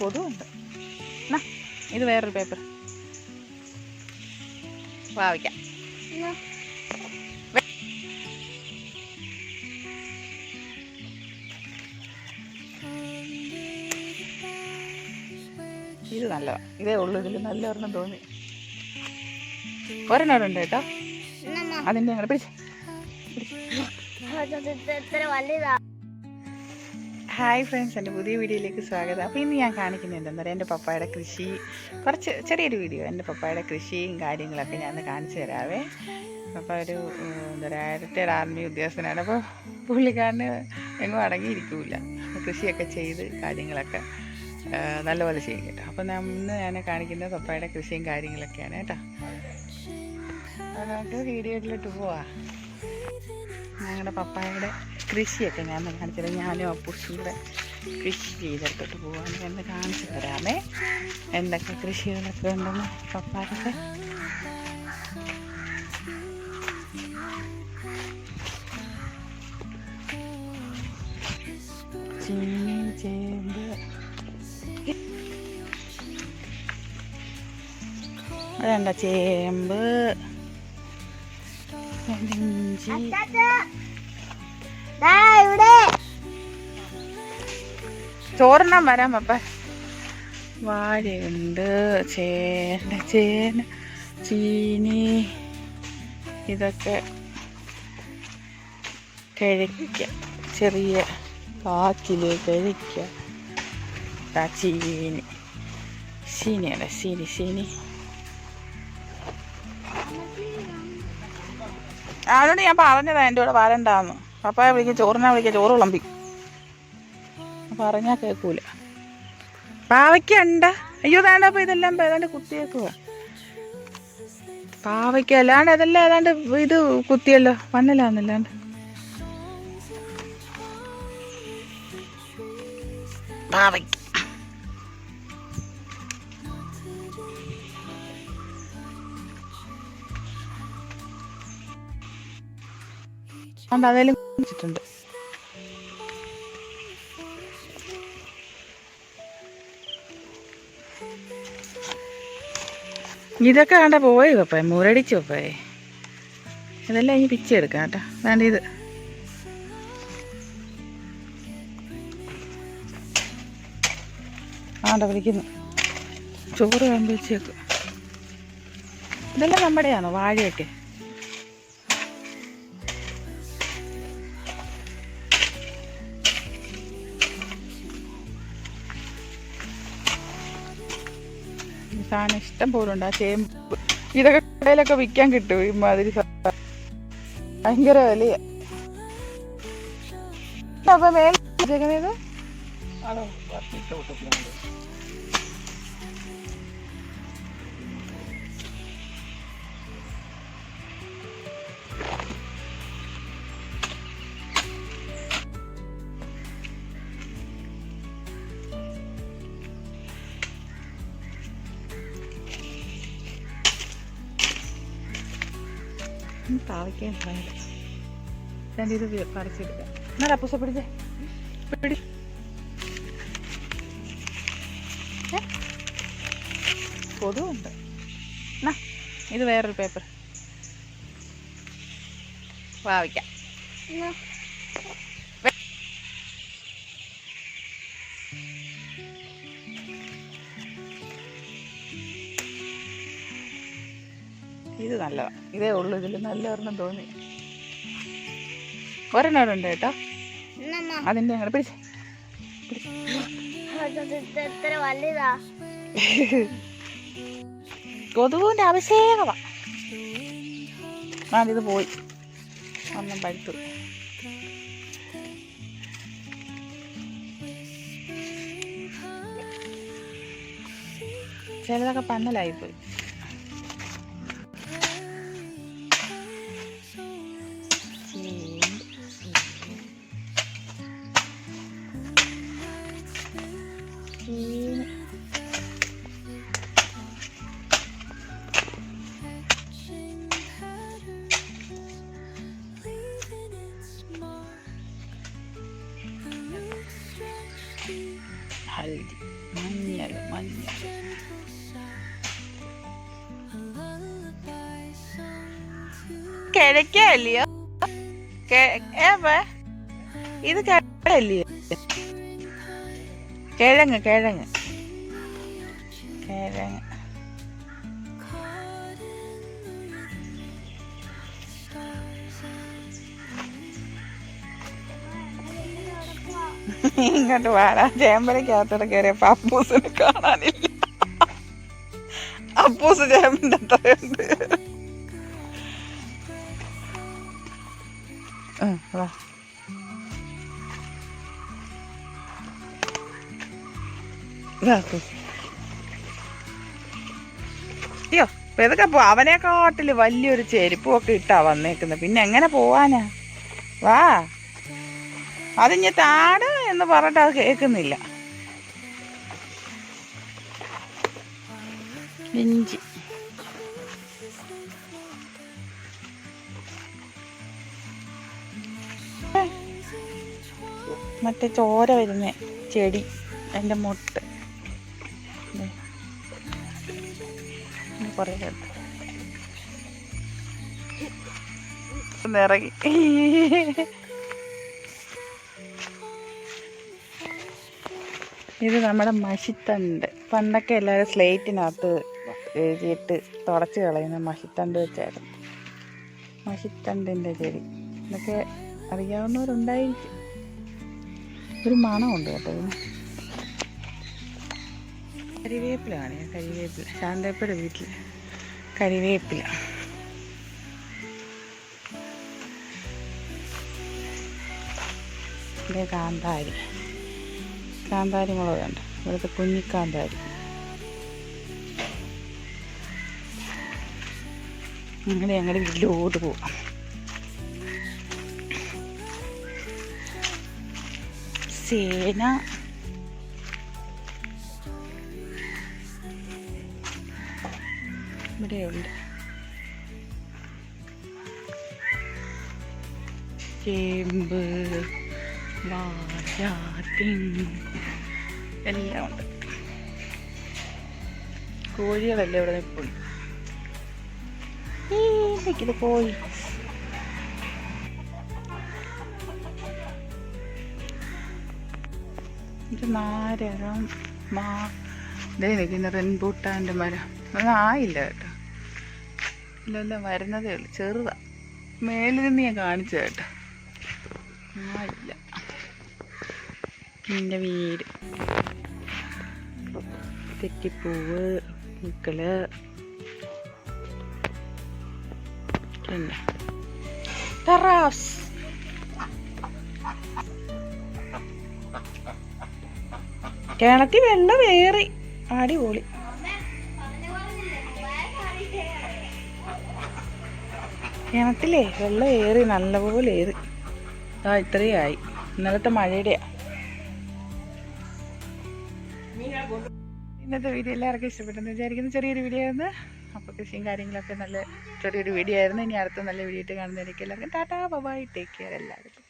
കൊതുണ്ട്. ഇത് വേറൊരു പേപ്പർ വാവിക്കാം. ഇത് നല്ലതാ. ഇതേ ഉള്ളൂ ഇതിൽ നല്ല ഒരെണ്ണം തോന്നി. ഒരെണ്ണോടുണ്ട് കേട്ടോ. അതിൻ്റെ ഞങ്ങൾ പിടിച്ച്. ഹായ് ഫ്രണ്ട്സ്, എൻ്റെ പുതിയ വീഡിയോയിലേക്ക് സ്വാഗതം. അപ്പോൾ ഇന്ന് ഞാൻ കാണിക്കുന്നത് എന്താണെന്ന് പറയാം, എൻ്റെ പപ്പായുടെ കൃഷി, കുറച്ച് ചെറിയൊരു വീഡിയോ. എൻ്റെ പപ്പായുടെ കൃഷിയും കാര്യങ്ങളൊക്കെ ഞാൻ കാണിച്ചു തരാവേ. പപ്പ ഒരു എന്താ പറയുക, റിട്ടയർഡ് ആർമി ഉദ്യോഗസ്ഥനാണ്. അപ്പോൾ പുള്ളിക്കാരന് എങ്ങും അടങ്ങിയിരിക്കില്ല. കൃഷിയൊക്കെ ചെയ്ത് കാര്യങ്ങളൊക്കെ നല്ലപോലെ ചെയ്യും കേട്ടോ. അപ്പോൾ ഇന്ന് ഞാൻ കാണിക്കുന്നത് പപ്പായുടെ കൃഷിയും കാര്യങ്ങളൊക്കെയാണ് കേട്ടോ. അപ്പോൾ നമുക്ക് വീഡിയോയിലോട്ട് പോവാം. ഞങ്ങളുടെ പപ്പായുടെ കൃഷിയൊക്കെ ഞാൻ കാണിച്ചത്, ഞാനും അപ്പൂസിയുടെ കൃഷി ചെയ്തെടുത്തിട്ട് പോകാൻ എന്ന് കാണിച്ചു തരാമേ. എന്തൊക്കെ കൃഷികളൊക്കെ ഉണ്ടെന്ന് പപ്പായൊക്കെ. ചീനി, ചേമ്പ്, അതെന്താ ചേമ്പ്, ഇഞ്ചി, ചോറിനാൻ വരാം പപ്പ. വാഴയുണ്ട്, ചേന, ചീനി, ഇതൊക്കെ കിഴക്ക, ചെറിയ കാച്ചില്, കിഴക്ക, ചീനിയാണ്, ചീനി. അതുകൊണ്ട് ഞാൻ പറഞ്ഞതാ എൻ്റെ കൂടെ വരണ്ടാന്ന്. പപ്പായെ വിളിക്കുക, ചോറിനാ വിളിക്കുക, ചോറ് വിളമ്പി. പറഞ്ഞാൽ കേൾക്കൂല. പാവയ്ക്കുണ്ട. അയ്യോ വേണ്ട. അപ്പോൾ ഇതെല്ലാം ഏതാണ്ട് കുത്തിയേക്കുക. പാവയ്ക്ക അല്ലാണ്ട് അതെല്ലാം ഏതാണ്ട് ഇത് കുത്തിയല്ലോ, വന്നല്ലാന്നല്ലാണ്ട്. പാവയ്ക്ക അതെല്ലാം കുടിച്ചിട്ടുണ്ട്. ഇതൊക്കെ വേണ്ട പോയി പപ്പേ, മുരടിച്ച് പപ്പേ. ഇതെല്ലാം ഇനി പിച്ചെടുക്കാം കേട്ടോ. വേണ്ട ഇത് ആണ്ട വിളിക്കുന്നു. ചോറ് വേണ്ട വെച്ചേക്ക്. ഇതെല്ലാം നമ്മുടെയാണോ വാഴയൊക്കെ? സാധനം ഇഷ്ടം പോലെ ഉണ്ട്. ആ ചേമ്പ് ഇതൊക്കെ കടയിലൊക്കെ വിൽക്കാൻ കിട്ടും. ഇമാതിരി ഭയങ്കര വിലയാ. അപ്പൊ മേലെ പാവയ്ക്കാൻ ഇത് പറിച്ചെടുക്കാം. എന്നാ അപ്പൂസ പിടിച്ചേ, പിടി. കൊതുണ്ട്. എന്നാ ഇത് വേറൊരു പേപ്പർ പാവയ്ക്കാം. ഇത് നല്ലതാ. ഇതേ ഉള്ളൂ ഇതിൽ നല്ല ഒരെണ്ണം തോന്നി. ഒരെണ്ണോടുണ്ട് കേട്ടോ. അതിൻ്റെ ഞങ്ങൾ പിടിച്ച്. കൊതുവിൻ്റെ അഭിഷേകമാണ്. ഇത് പോയി ഒന്നും പഴുത്തു. ചിലതൊക്കെ പന്നലായിപ്പോയി. ഹൽദി, മഞ്ഞൾ മഞ്ഞൾ. കിഴക്കല്ലയോ ഇത്? കിഴങ്ങല്ലയോ? കിഴങ്ങ് കിഴങ്ങ് കിഴങ്ങ്. ഇങ്ങോട്ട് വാടാ. ചേമ്പലക്കകത്തോടെ കയറിയപ്പോ അപ്പൂസിനെ കാണാനില്ല. അപ്പൂസ് ചേമ്പിന്റെ അത്രയുണ്ട്. അയ്യോ, ഇതൊക്കെ അവനെക്കാട്ടില് വലിയൊരു ചെരുപ്പും ഒക്കെ ഇട്ടാ വന്നേക്കുന്നത്. പിന്നെ എങ്ങനെ പോവാനാ? വാ, അതിഞ്ഞ താട് എന്ന് പറഞ്ഞിട്ട് അത് കേൾക്കുന്നില്ല. ഇഞ്ചി മറ്റേ ചോര വരുന്ന ചെടി, അതിൻ്റെ മുട്ട് കുറേ ഇറങ്ങി. ഇത് നമ്മുടെ മഷിത്തണ്ട്. പണ്ടൊക്കെ എല്ലാവരും സ്ലേറ്റിനകത്ത് എഴുതിയിട്ട് തുടച്ച് കളയുന്ന മഷിത്തണ്ട് വെച്ചായിരുന്നു. മഷിത്തണ്ടിൻ്റെ ചെടി ഇതൊക്കെ അറിയാവുന്നവരുണ്ടായിരിക്കും. ഒരു മണമുണ്ട് കേട്ടോ ഇതിന്. കരിവേപ്പിലാണ്. കരിവേപ്പില ശാന്തപ്പയുടെ വീട്ടിൽ കരിവേപ്പില. ഇത് കാന്താരി. കാന്താരി മുളക് കണ്ട, ഇവിടുത്തെ കുഞ്ഞിക്കാന്താരി. അങ്ങനെ ഞങ്ങളുടെ വീട്ടിലോട്ട് പോവാം. ചേന, ഇവിടെയുണ്ട്. ചേമ്പ്, വാഴ, തെങ്ങ് എല്ലാം ഉണ്ട്. കോഴികളല്ലേ ഇവിടെ നിൽപ്പുള്ളൂ. ഇത് കോഴി. ഇത് നാരകം, ഇതേ നിൽക്കുന്ന റെൻബൂട്ടാൻ്റെ മരം. അത് ആയില്ല കേട്ടോ, ഇല്ലെല്ലാം വരുന്നതേ ഉള്ളു. ചെറുതാ. മേലിൽ നിന്ന് ഞാൻ കാണിച്ചു കേട്ടോ, ആയില്ല. എൻ്റെ വീട് തെറ്റിപ്പൂവ്, പൂക്കള്, പിന്നെ ടെറാസ്. കിണറ്റിൽ വെള്ളം ഏറി. അടിപൊളി. കിണറ്റിലേ വെള്ളം ഏറി, നല്ലപോലെ ഏറി. ഇത്രയും ആയി. ഇന്നലത്തെ മഴയുടെയാ. ഇന്നത്തെ വീഡിയോ എല്ലാവർക്കും ഇഷ്ടപ്പെട്ടെന്ന് വിചാരിക്കുന്നു. ചെറിയൊരു വീഡിയോ ആയിരുന്നു. അപ്പോൾ കൃഷിയും കാര്യങ്ങളൊക്കെ നല്ല ചെറിയൊരു വീഡിയോ ആയിരുന്നു. ഇനി അടുത്ത നല്ല വീഡിയോ ഇട്ട് കാണുന്നതായിരിക്കും. എല്ലാവർക്കും ടാറ്റാ, ബൈ, ടേക്ക് കെയർ എല്ലാവർക്കും.